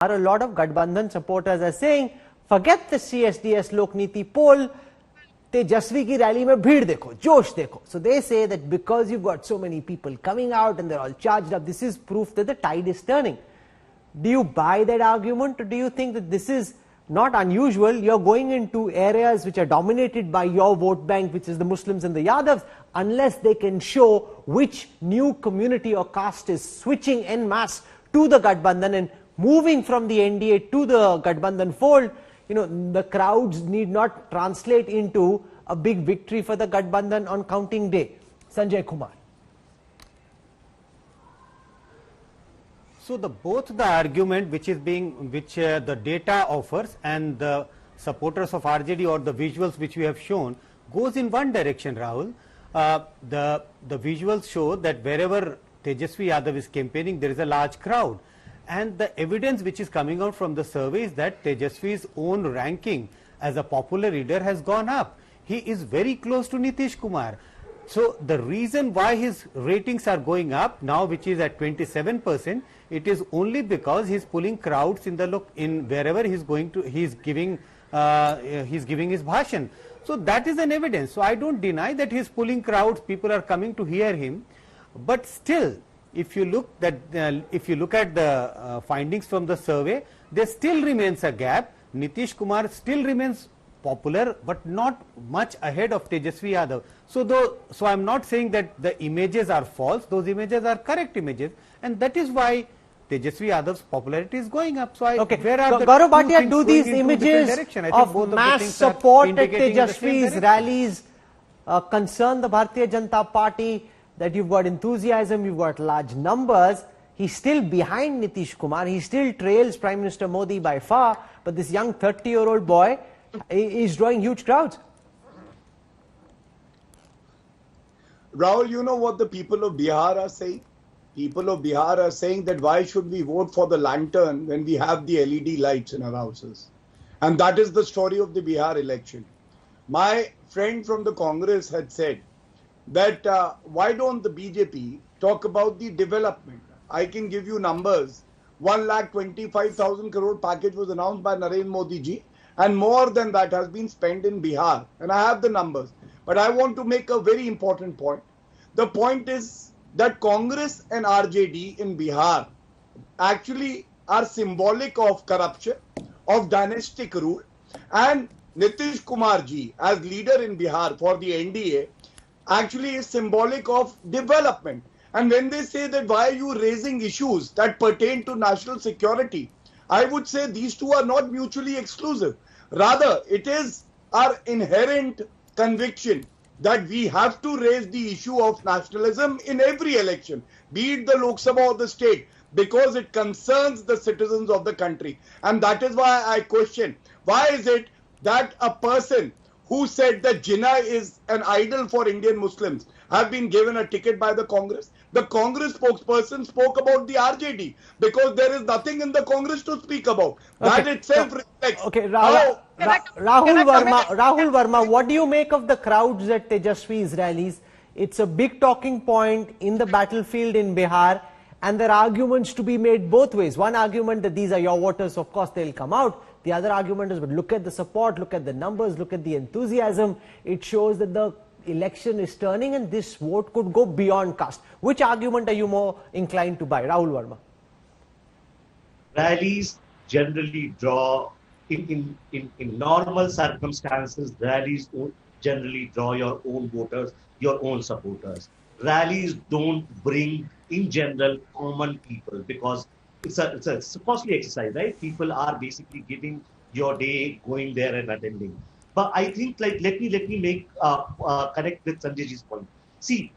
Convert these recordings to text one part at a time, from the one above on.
A lot of Gadbandhan supporters are saying, forget the CSDS Lokniti poll, Tejasvi ki rally mein bheed dekho, josh dekho. So they say that because you've got so many people coming out and they're all charged up, this is proof that the tide is turning. Do you buy that argument, or do you think that this is not unusual? You're going into areas which are dominated by your vote bank, which is the Muslims and the Yadavs, unless they can show which new community or caste is switching en masse to the Gadbandhan and moving from the NDA to the Gadbandhan fold. You know, the crowds need not translate into a big victory for the Gadbandhan on counting day. Sanjay Kumar. So both the argument which the data offers and the supporters of RJD or the visuals which we have shown goes in one direction, Rahul. The visuals show that wherever Tejasvi Yadav is campaigning, there is a large crowd. And the evidence which is coming out from the survey is that Tejasvi's own ranking as a popular leader has gone up. He is very close to Nitish Kumar. So the reason why his ratings are going up now, which is at 27%, it is only because he's pulling crowds in wherever he's going to, he's giving his bhashan. So that is an evidence. So I don't deny that he's pulling crowds, people are coming to hear him, but still, if you look at the findings from the survey, there still remains a gap. Nitish Kumar still remains popular, but not much ahead of Tejasvi Yadav. So I'm not saying that the images are false; those images are correct images, and that is why Tejasvi Yadav's popularity is going up. So where are Gaurav Bhatia, do these images of mass support at Tejasvi's rallies concern the Bharatiya Janata Party? That you've got enthusiasm, you've got large numbers. He's still behind Nitish Kumar. He still trails Prime Minister Modi by far. But this young 30-year-old boy is drawing huge crowds. Rahul, you know what the people of Bihar are saying? People of Bihar are saying that why should we vote for the lantern when we have the LED lights in our houses? And that is the story of the Bihar election. My friend from the Congress had said that why don't the BJP talk about the development? I can give you numbers. 1,25,000 crore package was announced by Narendra Modi ji, and more than that has been spent in Bihar. And I have the numbers. But I want to make a very important point. The point is that Congress and RJD in Bihar actually are symbolic of corruption, of dynastic rule. And Nitish Kumar ji, as leader in Bihar for the NDA, actually is symbolic of development. And when they say that why are you raising issues that pertain to national security, I would say these two are not mutually exclusive. Rather, it is our inherent conviction that we have to raise the issue of nationalism in every election, be it the Lok Sabha or the state, because it concerns the citizens of the country. And that is why I question, why is it that a person who said that Jinnah is an idol for Indian Muslims have been given a ticket by the Congress? The Congress spokesperson spoke about the RJD because there is nothing in the Congress to speak about. That itself reflects. Okay, Rahul Verma, what do you make of the crowds at Tejasvi's rallies? It's a big talking point in the battlefield in Bihar, and there are arguments to be made both ways. One argument that these are your voters, of course they'll come out. The other argument is, but look at the support, look at the numbers, look at the enthusiasm. It shows that the election is turning and this vote could go beyond caste. Which argument are you more inclined to buy? Rahul Verma. Rallies generally draw, in normal circumstances, rallies generally draw your own voters, your own supporters. Rallies don't bring, in general, common people because it's a costly exercise, right? People are basically giving your day, going there and attending. But I think, let me make connect with Sanjayji's point. See,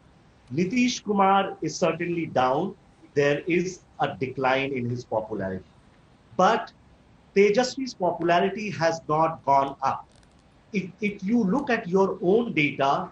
Nitish Kumar is certainly down. There is a decline in his popularity, but Tejasvi's popularity has not gone up. If you look at your own data,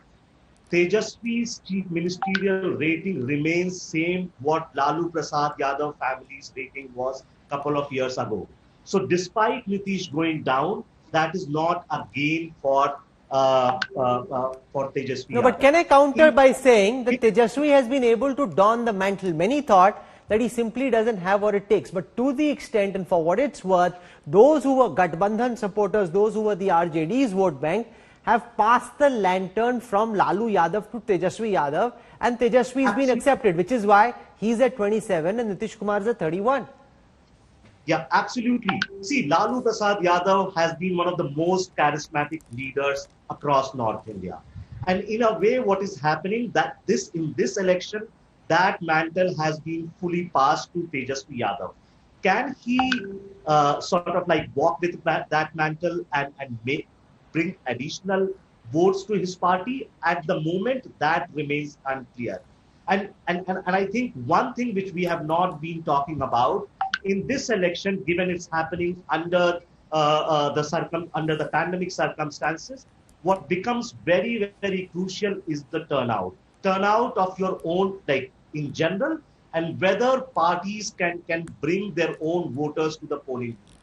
Tejasvi's chief ministerial rating remains same what Lalu Prasad Yadav family's rating was a couple of years ago. So despite Nitish going down, that is not a gain for Tejasvi. No, but can I counter by saying that Tejasvi has been able to don the mantle? Many thought that he simply doesn't have what it takes. But to the extent and for what it's worth, those who were Gathbandhan supporters, those who were the RJD's vote bank, have passed the lantern from Lalu Yadav to Tejaswi Yadav, and Tejaswi has been accepted, which is why he's at 27 and Nitish Kumar is at 31. Yeah, absolutely. See, Lalu Prasad Yadav has been one of the most charismatic leaders across North India. And in a way, what is happening that in this election, that mantle has been fully passed to Tejaswi Yadav. Can he sort of like walk with that mantle and bring additional votes to his party? At the moment, that remains unclear. And I think one thing which we have not been talking about in this election, given it's happening under the pandemic circumstances, what becomes very, very crucial is the turnout of your own, like in general, and whether parties can bring their own voters to the polling